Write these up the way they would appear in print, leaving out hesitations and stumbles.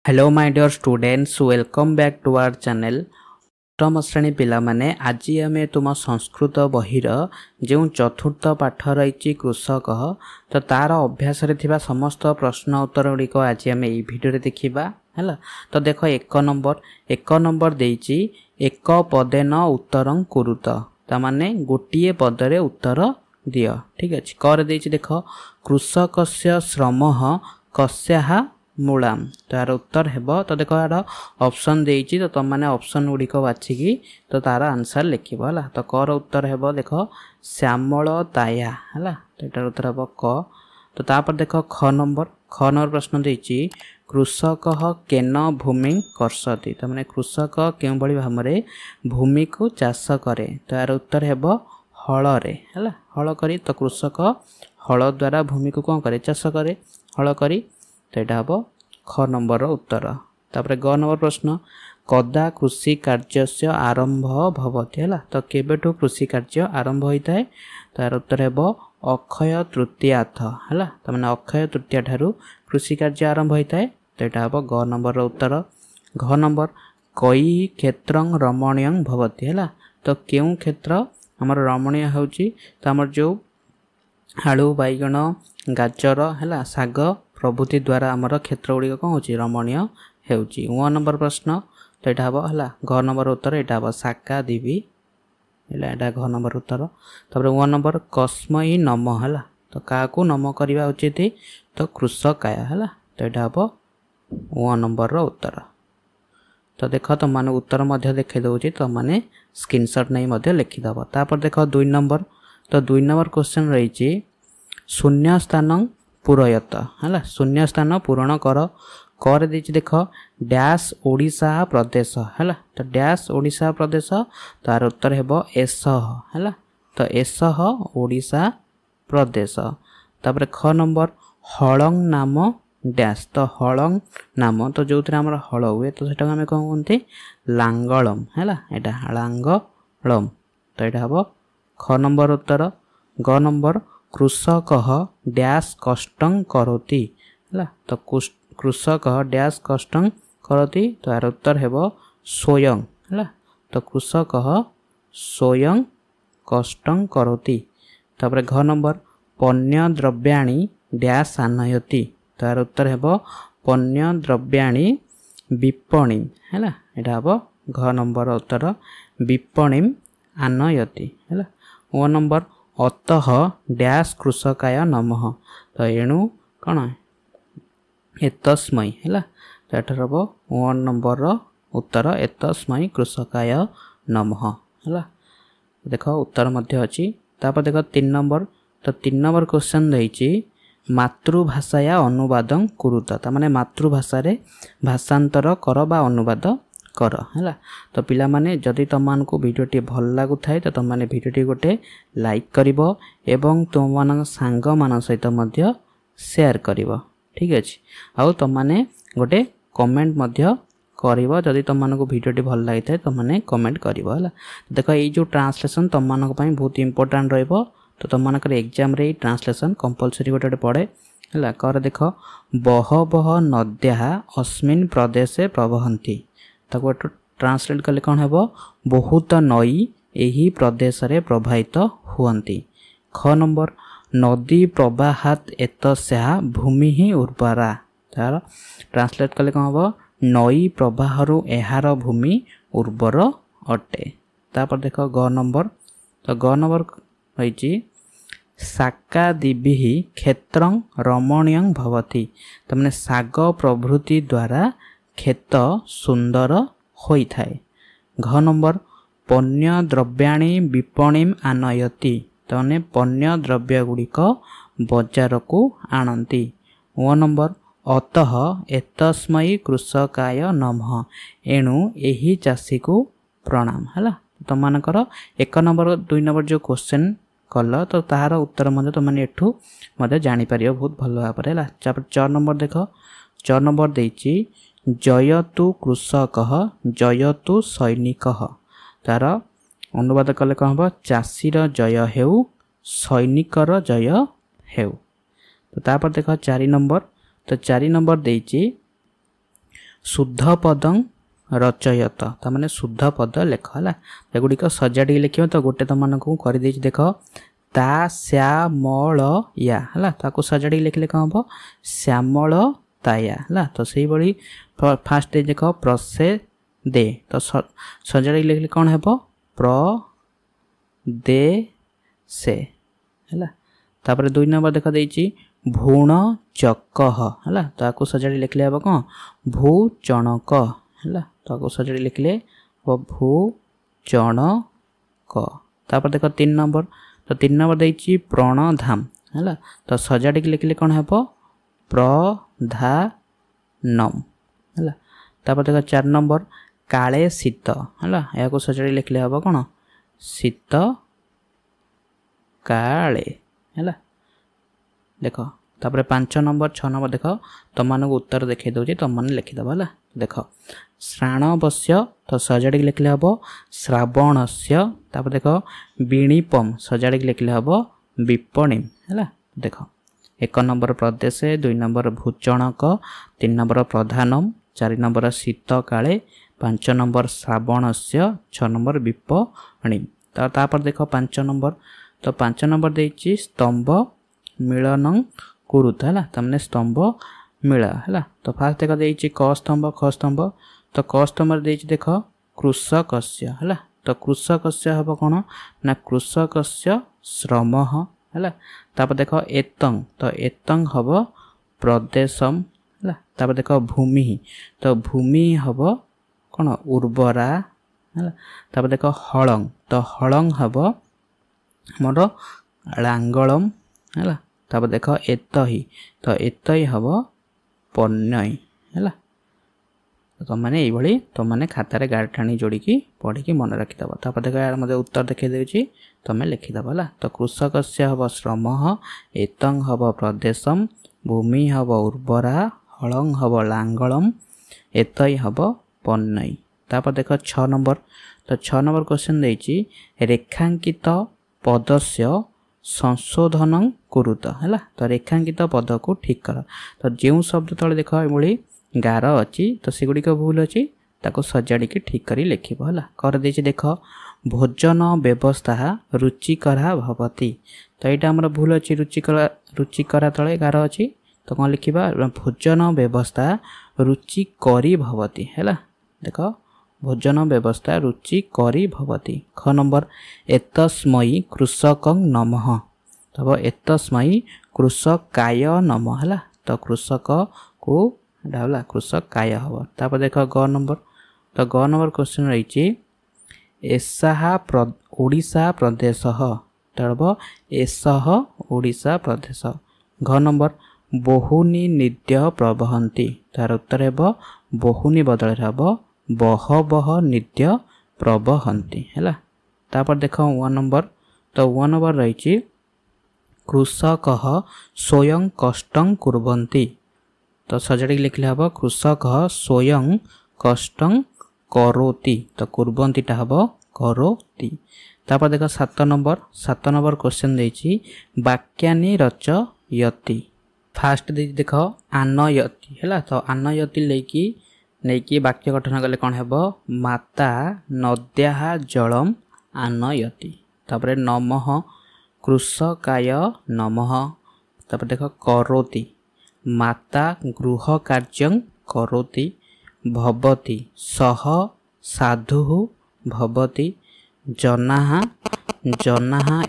Hello my dear students, welcome back to our channel. अष्टम श्रेणी पिला माने आज आमे तुम संस्कृत बहिर जो चतुर्थ पाठ रही कृषक तो तार अभ्यास रे थिबा समस्त प्रश्न उत्तर गुड़िक आज आमे ई वीडियो रे देखिबा हैला। तो देखो एक नंबर देइची एक पदेन उत्तरं कुरुत ता माने गोटिए पदरे उत्तर दियो। ठीक अछि कर देइची देखो कृषकस्य श्रमः कस्याः मूलाम तार उत्तर हेबो। तो देखो यार ऑप्शन देइची तो तुम माने ऑप्शन गुड़िक बाछिकी तो तार आंसर लिखिबो हला। तो कर उत्तर हेबो देखो श्यामल ताया हला। तो एटार उत्तर हेबो क। तो तापर देखो ख नंबर प्रश्न देइची कृषकः केन भूमि कर्षति त माने कृषक केउ बळी भामरे भूमि को चाष करे। तो यार उत्तर हेबो हल रे हला। हल करी तो कृषक हल द्वारा भूमि को कोन करे चाष करे हल करी। तो यहाँ हम ख नंबर उत्तर। तापर ग नंबर प्रश्न कदा कृषि कार्य आरंभ भवति है। तो केबेठु कृषि कार्य आरंभ होता है। तो यार उत्तर हेब अक्षय तृतीयाथ है। तो मैंने अक्षय तृतीया ठारू कृषि कार्य आरंभ होता है। तो यहाँ हम ग नंबर उत्तर। घ नंबर कई क्षेत्र रमणीय भवति है। तो क्यों क्षेत्र आमर रमणीय होउची तो आमर जो आलू बैगण गाजर है शाग प्रभृति द्वारा आमर क्षेत्र गुड़िक कौन हो रमणीय होउची। व नंबर प्रश्न तो यहाँ हम है घ नंबर उत्तर यहाँ हम शाका देवी है घ नंबर उत्तर। तापर व नंबर कस्मई नम है। तो क्या नम करवा उचित तो कृषकाय है। तो यहाँ हम व नंबर उत्तर। तो देख तुम मैंने उत्तर देखे दूसरी तुम मैंने स्क्रीनशॉट नहीं लिखिदेव। तापर देख 2 नंबर। तो 2 नंबर क्वेश्चन रही शून्य स्थान पूरयत है। शून्य स्थान पूरण कर देख डैश ओडिशा प्रदेश है। तो डैश ओडिशा प्रदेश तार उत्तर हेब एस है। तो एस ओडिशा प्रदेश। तापर ख नंबर हलंग नाम डैश। तो हलंग नाम तो जो आम हल हुए तो सेटा आम कौन कहते लांगलम है। यहाँ लांगलम। तो यहाँ हम ख नंबर उत्तर। ग नंबर कृषक डैश कष्टं करोति है। तो कृषक डैश कष्टं करोति तो यार उत्तर हेब स्वयं है। तो कृषक स्वयं कष्टं करोति। तापर घ नंबर पण्य द्रव्याणि डैश आनयति तो यार उत्तर हेब पण्य द्रव्याणि विपणि है। यहाँ हम घ नंबर उत्तर विपणि आनयति है। ओ नंबर अतः डैश कृषकाय नमः। तो एणु कौन एतस्मै है। तो यहाँ हम 1 नंबर उत्तर एतस्मै कृषकाय नमः है। देख उत्तर मध्य अच्छी। तापर देख 3 नंबर। तो 3 नंबर क्वेश्चन रही मातृभाषाया अनुवाद कुरुत ता माने मातृभाषा रे भाषांतर कर बा अनुवाद कर है। तो पिला माने जदि तुमको वीडियोटी भल लगु थाए तो तुम माने वीडियोटी गोटे लाइक करिवो एवं तुम मान सांग मान सहित मध्य शेयर करिवो। ठीक अछि। आउ तुम माने गोटे कमेंट मध्य करिवो जदि तुमको वीडियोटी भल लागि थाए तुम माने कमेंट करिवो है। देखो ये जो ट्रांसलेशन तुम मानक पई बहुत इंपोर्टेंट रहइबो। तो तुम मानकर एग्जाम रे ट्रांसलेशन कंपलसरी गोटे पड़े है। कर देख बहवः नद्या अस्मिन् प्रदेशे प्रवहन्ति। ताको ट्रांसलेट कले कौन हेबो बहुत नई एही प्रदेश रे प्रभावित हुअन्ति। ख नंबर नदी प्रवाहात एतस्या भूमि ही उर्वरा। तार ट्रांसलेट कले कौन हेबो नई प्रवाहरु एहार भूमि उर्वर अटे। तापर देख ग नंबर। तो ग नंबर रही शाकादिभि क्षेत्रं रमणीय भवति। तो माने शाग प्रभृति द्वारा क्षेत सुंदर होई थाए। घ नंबर पण्य द्रव्याणि विपणि आनयति। तो माने पण्य द्रव्य गुड़िक बजार को आणंती। ओ नंबर अतः एतस्मै कृषकाय नमः एणु एही चाषी को प्रणाम है। तुम मानकर 1 नंबर 2 नंबर जो क्वेश्चन कल तो तार उत्तर मध्य तुम मैंने एठू मध्य जानी पारियो बहुत भल भाव है। 4 नंबर देख 4 नंबर देइची जयतु कृषक जयतु सैनिक। तार अनुवाद कले कौन हम चाषीर जय हेउ सैनिकर जय हेउ। तो तापर देख 4 नंबर। तो 4 नंबर देइची शुद्ध पदं रचयत ताने शुद्ध पद लेख है एगुड़िक सजाड़ी लिख तो गोटे तुम मानक कर देख ता श्यामल या है ताको सजाड़ी लिखले कौन हम श्यामल ताया है तो से भाई फास्ट देख प्रसे दे तो सजाड़ी लिखले कौन है प्र दे से है तापर 2 नंबर देख देछि भूण चक है ताको सजाड़ी लिखले हम कौन भू चणक है ताको सजाड़ी लिखले भू चणक तापर देख 3 नंबर तो 3 नंबर देछि प्रणधाम है तो सजाड़ी लिखले कौन है प्रधानम है तापर देख 4 नंबर काले शीत है या सजाड़ी लिखले हम कौन शीत काले है देख तापर 5 नंबर 6 नंबर देख तुम मानक उत्तर देखे दूसरी तुम मैंने लिखिदेव है देख श्रावणवश्य तो सजाड़ी लिखले हम श्रावणस्य तापर देख विणीपम सजाड़ी लिखले हम विपणीम है देख 1 नंबर प्रदेश 2 नंबर भूचणक 3 नंबर प्रधानम 4 नंबर शीत काले 5 नंबर श्रावणस्य 6 नंबर विपणीम तापर देख 5 नंबर तो 5 नंबर देछि स्तंभ मिलन कुरुत है तमने स्तंभ मिला है तो फास्ट देख देछि क स्तंभ ख स्तंभ तो क स्तंभ देछि देख कृषकस्य है तो कृषकस्य हम कौन ना कृषकस्य श्रम है तापर देख एतंग तो एतंग हम प्रदेशम है तापर देख भूमि तो भूमि हम कौन उर्वरा है तापर देख हलंग तो हलंग हम मोर लांगलम है तापर देख एतही तो एतही हम पन्नई है तुम मैंने ये तुम मैंने खातार गाड़ी ठाणी जोड़ी पढ़ी मन रखिदेव तापर देख यार मत उत्तर देखी देछि तुम लिखिदेव है तो कृषकस्य हम श्रम एतंग हम प्रदेशम भूमि हम उर्वरा हलंग हम लांगलम एतई हम पन्नई तापर देख 6 नंबर तो 6 नंबर क्वेश्चन देछि रेखांकित पदस्य संशोधन कुरुत है तो रेखांकित पद को ठीक कर तो जो शब्द तले देख ये गार अच्छी तो सेगुड़िक भूल अच्छी ताको सजाड़ी की ठीक करी लिखिब है कर देछि देख भोजन व्यवस्था रुचिकरा भवती तो यहाँ आम भूल अच्छी रुचिकरा तले गार अच्छी तो कौन लिखा भोजन व्यवस्था रुचिकरी भवती है देख भोजन व्यवस्था रुचिकरी भवती ख नंबर एतस्मै कृषकं नमः तब एतस्मै कृषकाय नमः है तो कृषक को डाला कृषकाय हम तापर देख ग नंबर तो ग नंबर क्वेश्चन रही ओडिशा प्रदेश तब एसह ओडिशा प्रदेश घ नंबर बहुनी निद्य प्रवहंती तार उत्तर है बहुनी बदल हम बहबह निद्य प्रवहंती है तापर देख 1 नंबर तो 1 नंबर रही कृषक स्वयं कष्टं कुर्वन्ति तो सजाड़ी लिखले हम कृषक स्वयं कष्टं करोति तो कुर्वन्तिटा हम करोति तापर देख 7 नंबर क्वेश्चन देछि वाक्यानि रचयति फास्ट देख आनयति है तो आनयति लेकी नहीं वाक्य गठन कले कौन है माता नद्या जलम आनयति तापर नमः कृषकाय नमः तापर देख करोति माता गृह कार्यं करोति भवति सह साधु भवति जनाः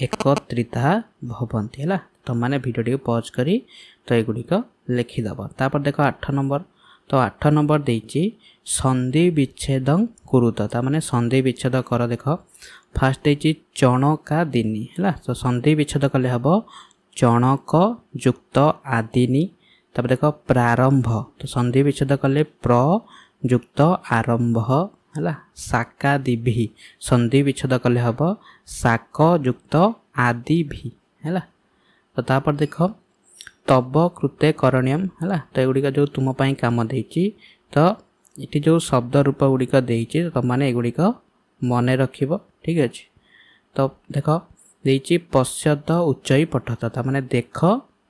एकत्रिता भवन्ति है तो मैंने वीडियो पॉज करी तो युड़िक लिखिदेव तापर देख 8 नंबर तो 8 नंबर देछि संधि विच्छेद कुरुत ताने संधि विच्छेद कर देख फास्ट देछि चणका दिनी है तो संधि विच्छेद कले हम चणक युक्त आदिनी तब देख प्रारंभ तो संधि विच्छेद कले प्र युक्त आरंभ है शाका दिभि संधि विच्छेद कले हम शाक युक्त आदि भी है तो तापर देख तब कृते करणीयम है तो युड़िक जो तुम कम देछि तो ये जो शब्द रूप गुड़िक देछि तो तुम मैंने युड़िक मन रखिब ठीक अच्छे तो देख देछि पश्चात उच्चई पठत ताने देख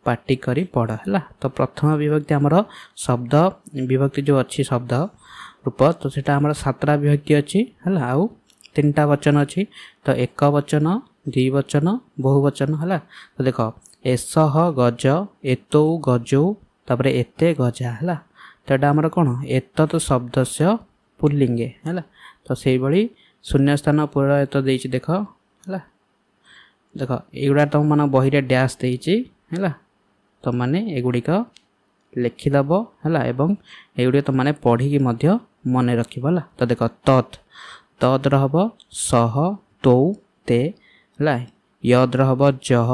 पाटी करी पढ़ है। तो प्रथम विभक्ति आमर शब्द विभक्ति जो अच्छी शब्द रूप तो सेटा आमर 7टा विभक्ति अच्छी है आउ 3टा वचन अच्छी तो एक वचन द्विवचन बहुवचन है। तो देख एसह गज एतौ गजौ तापर एते गजा है। तो यहाँ आमर कौन एतत् शब्द से पुल्लिंगे है। तो से भाई शून्य स्थान पूरा एत देख देख है। देख युवा तुम मान बही डैश देती है तुम मैंने एगुड़िक लिखिदेव है एवं एगुड़ी तुम मैंने पढ़ी मन रखा। तो देख तत् तद रह सह तौ ते है यद रह जह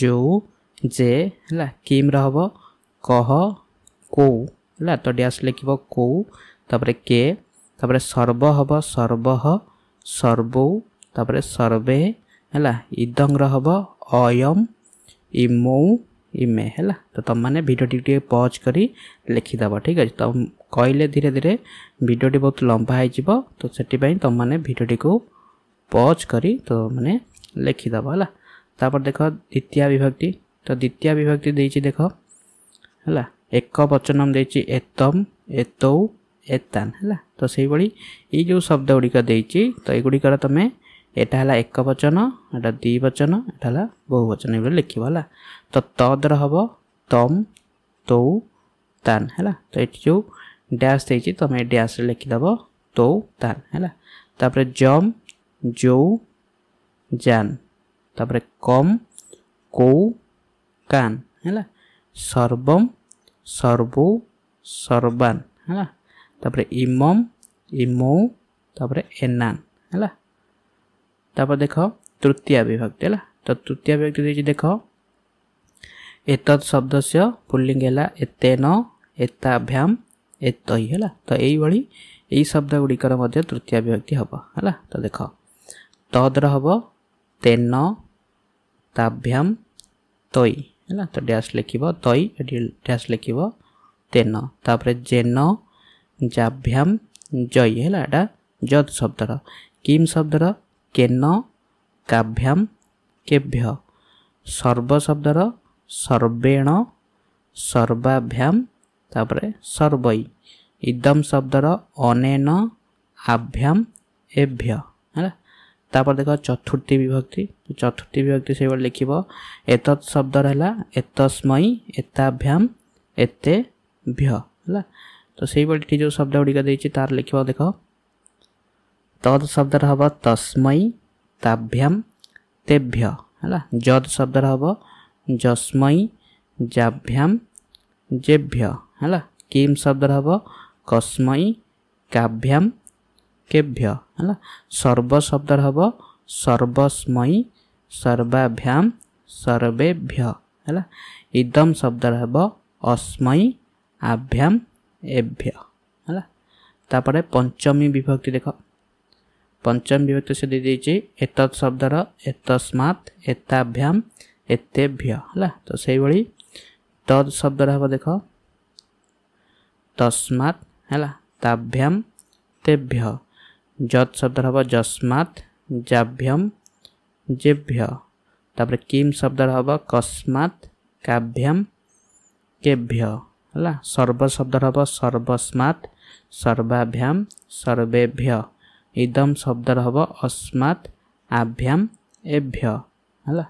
जो जे है किम रह कह कौ है। तो डैश लिख कौ तापर के तापर सर्व हम सर्व सर्वौ तापर सर्वे है इदं रहब अयम इमौ इमे है। तो तुम मैंने भिडियो पॉज करी लिखिदेव ठीक है। तो कहले धीरे धीरे भिडियो बहुत लंबा हो तो से तुम मैंने भिडियो को पॉज करी तो मैंने लिखिदेव है। तापर देख द्वितीय विभक्ति तो द्वितीय विभक्ति देती देख है एक वचनम देती एतम एतौ एतान है। तो से भाई ये जो शब्द गुड़िक देती तो युड़िकर तुम्हें यहाँ है एक वचन एटा द्विवचन एटा है बहुवचन ये लिख है। तो तद रह तम तौ तान है। तो ये जो डैश देती तुम डैश लिखिदेव तौ तान है। तापर जम जो जान तापर कम कौ कान है। सर्वम सर्वौ सर्वान है। तापर इमम इमौ तापर एनान है। तापर देख तृतीय विभक्ति है। तो तृतीय विभक्ति देती देख एतत् शब्द से पुल्लिंग है एतेन एताभ्याम एतई है। तो यही शब्द गुड़िकर तृतीय विभक्ति हम है। तो देख तद रह तेन ताभ्याम तई है। तो डैश लिख तई डैश लिख तेन तापर जेन जाभ्याम जय है। यहाँ जद शब्दर किम शब्दर केन काभ्याम केभ्य सर्व शब्दर सर्वेण सर्वाभ्याम तापर सर्वई इदम शब्दर अनेन आभ्याम एभ्य है। तापर देख चतुर्थी विभक्ति चतुर्थी विभक्ति से लिख एतत् शब्द है एतस्मै एताभ्याम एतेभ्य है। तो से जो शब्द गुड़िक देती तार लिख देख तद शब्द हम तस्मै ताभ्याम तेभ्य है। जद शब्द हम जस्मै जाभ्याम जेभ्य है। किम शब्द हम कस्मै काभ्याम केभ्य है। सर्व शब्द हम सर्वस्मै सर्वाभ्याम सर्वेभ्य है। इदम शब्द हम अस्मै आभ्याम एभ्य है। तापर पंचमी विभक्ति देख पंचम विभक्ति से दे देती एतत् शब्दर एतस्मात् एताभ्याम एतेभ्य है। तो से भाई तद शब्द हम देख तस्मात् है ताभ्याम तेभ्य जत शब्द हम जस्मात् जाभ्याम जेभ्य तापर किम शब्द हम कस्मात् काभ्याम केभ्य है। सर्व शब्द हम सर्वस्मात् सर्वाभ्याम सर्वेभ्य इदम शब्द हम अस्मात् आभ्याम एभ्य है।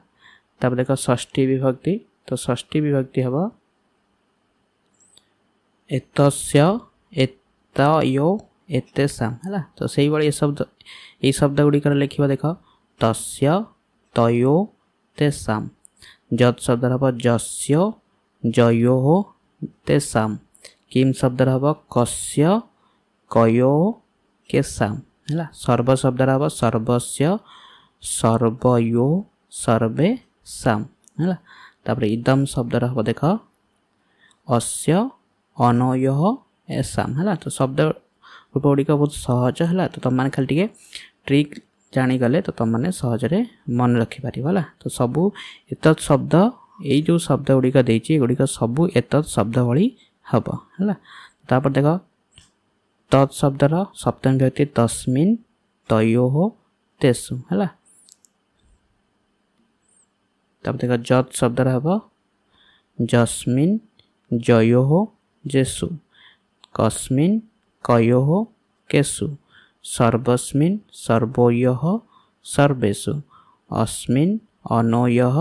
तब देख षष्ठी विभक्ति तो षष्ठी विभक्ति हम एतस्य एतयो एतेषाम है। तो से ये शब्द गुड़िकर लिख देख तस्य तयो तेषाम जत शब्द हम जस्य जयो तेषाम किम शब्द हम कस्य कयो केषाम है। सर्व शब्द हम सर्वस्य सर्वयो सर्वेषाम है। तापर इदम शब्द हम देख अस्य अनयो एषाम है। तो शब्द रूप गुड़िक बहुत सहज है। तो तुम मैंने खाली टे ट्रिक जानीगले तो तुम मैंने सहजरे मन रखिपार है। तो सबू एतत् शब्द यही जो शब्द गुड़िक देती गुड़िक सबू एतत् शब्द भली हम है। तापर देख तत् शब्दर सप्तमी विभक्ति तस्मिन् तयोः तेषु है। तब देख जत शब्दर हम जस्मिन् जयोः जेषु कस्मिन् कयोः केषु सर्वस्मिन् सर्वयोः सर्वेषु अस्मिन् अनयोः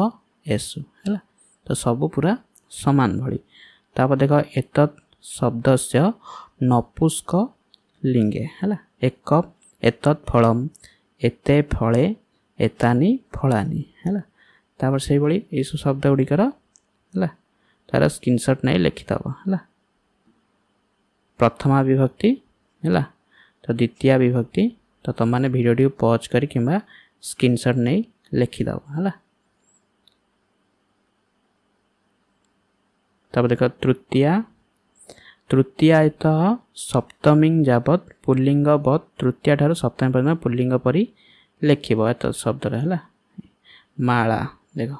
एषु है तो सब पूरा समान भली तापर देख एतत् शब्दस्य नपुंसक लिंगे है एक कप एतत् फलम एते फले एतानि फलानि है तापर से भली ये शब्द गुड़िकर है तार स्क्रीनशॉट नहीं लिखिदब है प्रथमा विभक्ति है तो द्वितीय विभक्ति तो तुम मैंने वीडियो पॉज कर किंबा स्क्रीनशॉट नहीं लिखिदब है तब देख तृतीयायत सप्तमी जावत पुल्लिंग बत तृतीय ठार सप्तमी पर्यंत पुल्लिंग परी लिखिब एत शब्द है माला देख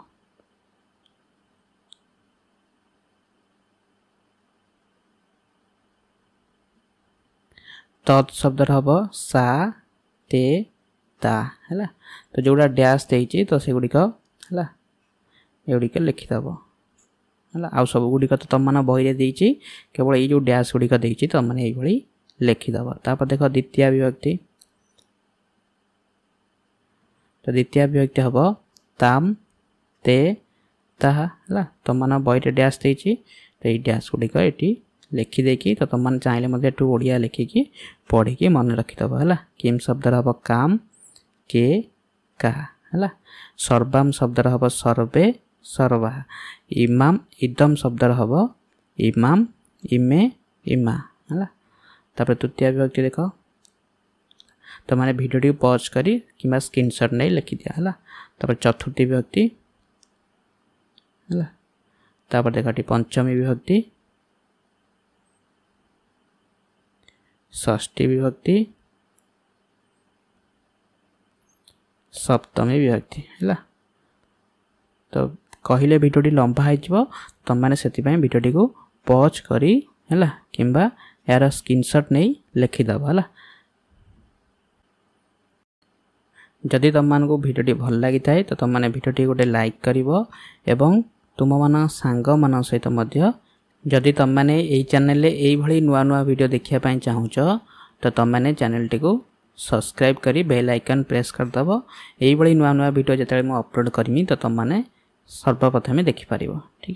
तत् शब्द हम सा ते ता है तो जोड़ा डैश देती तो से गुड़िक है एगुड़िक लिखिदब है आ सब गुड़िक तो तुम मैंने बही देती केवल ये जो डैश गुड़िक देती तुम मैंने ये लिखिदब तापर देख द्वितीय विभक्ति तो द्वितीय विभक्ति हम ताम ते ता है तुम मैंने बही डैश देती तो ये डैश गुड़िक ये लिखिदेकी तो तुम मैंने चाहिए ओडिया लिखिकी पढ़ी मन रखिदब है किम शब्द हम काम के का है सर्वाम शब्द हम सर्वे सर्वा इमाम इदम शब्द हम इमाम इमे इमा है तापर तृतीय विभक्ति देख तो मैंने वीडियो पॉज करी कि स्क्रीनशॉट नहीं लिखि दिया है तापर चतुर्थी विभक्ति है तापर देख पंचमी विभक्ति षष्ठी विभक्ति सप्तमी विभक्ति है तो कहले वीडियो लंबा हो तुम मैंने से वीडियो को पॉज करी है किंबा यार स्क्रीनशॉट नहीं लिखिदब है जदि तुम मानक वीडियो भल लगी थाए तो तुम मैंने वीडियो गोटे लाइक करिवो एवं तुम मान सांग मान सहित मध्य जदि तुम मैंने यही चैनल ये नुआ नुआ वीडियो देखा चाहूच तो तुम मैंने चैनल टी को सब्सक्राइब करी बेल आइकन प्रेस करदब यही नुआ नुआ वीडियो जो मुझे अपलोड करमी तो तुम मैंने सर्वप्रथमे देखिपर ठीक।